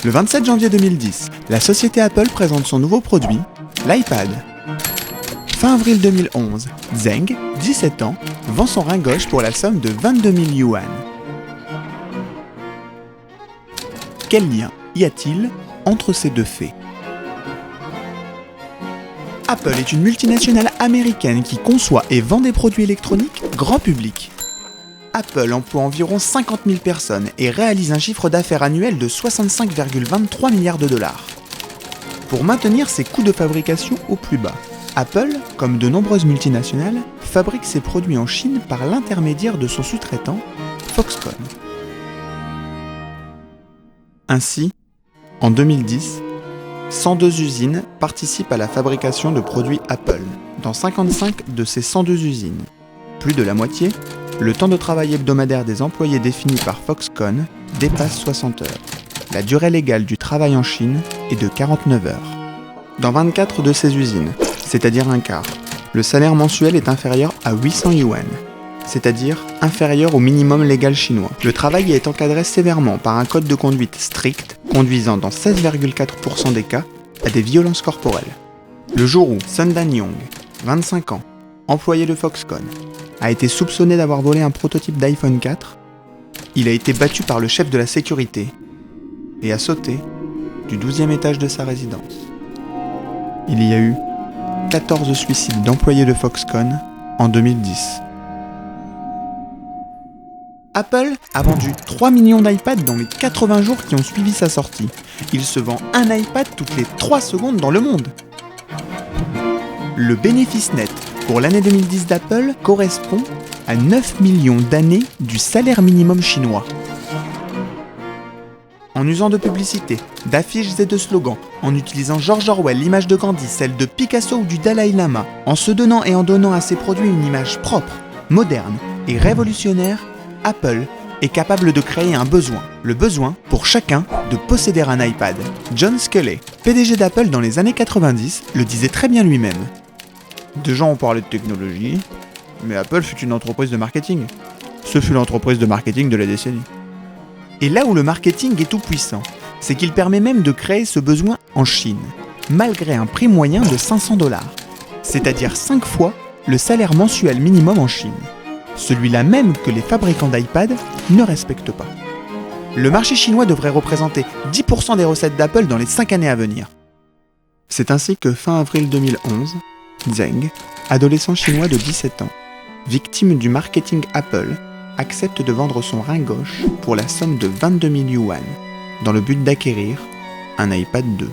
Le 27 janvier 2010, la société Apple présente son nouveau produit, l'iPad. Fin avril 2011, Zheng, 17 ans, vend son rein gauche pour la somme de 22 000 yuan. Quel lien y a-t-il entre ces deux faits ? Apple est une multinationale américaine qui conçoit et vend des produits électroniques grand public. Apple emploie environ 50 000 personnes et réalise un chiffre d'affaires annuel de 65,23 milliards de dollars. Pour maintenir ses coûts de fabrication au plus bas, Apple, comme de nombreuses multinationales, fabrique ses produits en Chine par l'intermédiaire de son sous-traitant, Foxconn. Ainsi, en 2010, 102 usines participent à la fabrication de produits Apple. Dans 55 de ces 102 usines, plus de la moitié, le temps de travail hebdomadaire des employés défini par Foxconn dépasse 60 heures. La durée légale du travail en Chine est de 49 heures. Dans 24 de ces usines, c'est-à-dire un quart, le salaire mensuel est inférieur à 800 yuan, c'est-à-dire inférieur au minimum légal chinois. Le travail est encadré sévèrement par un code de conduite strict, conduisant dans 16,4% des cas à des violences corporelles. Le jour où Sun Dan-yong, 25 ans, employé de Foxconn, a été soupçonné d'avoir volé un prototype d'iPhone 4, il a été battu par le chef de la sécurité et a sauté du 12e étage de sa résidence. Il y a eu 14 suicides d'employés de Foxconn en 2010. Apple a vendu 3 millions d'iPads dans les 80 jours qui ont suivi sa sortie. Il se vend un iPad toutes les 3 secondes dans le monde. Le bénéfice net pour l'année 2010 d'Apple correspond à 9 millions d'années du salaire minimum chinois. En usant de publicités, d'affiches et de slogans, en utilisant George Orwell, l'image de Gandhi, celle de Picasso ou du Dalai Lama, en se donnant et en donnant à ses produits une image propre, moderne et révolutionnaire, Apple est capable de créer un besoin, le besoin pour chacun de posséder un iPad. John Sculley, PDG d'Apple dans les années 90, le disait très bien lui-même. Des gens ont parlé de technologie, mais Apple fut une entreprise de marketing. Ce fut l'entreprise de marketing de la décennie. Et là où le marketing est tout puissant, c'est qu'il permet même de créer ce besoin en Chine, malgré un prix moyen de 500 $, c'est-à-dire 5 fois le salaire mensuel minimum en Chine. Celui-là même que les fabricants d'iPad ne respectent pas. Le marché chinois devrait représenter 10% des recettes d'Apple dans les 5 années à venir. C'est ainsi que fin avril 2011, Zheng, adolescent chinois de 17 ans, victime du marketing Apple, accepte de vendre son rein gauche pour la somme de 22 000 yuan, dans le but d'acquérir un iPad 2.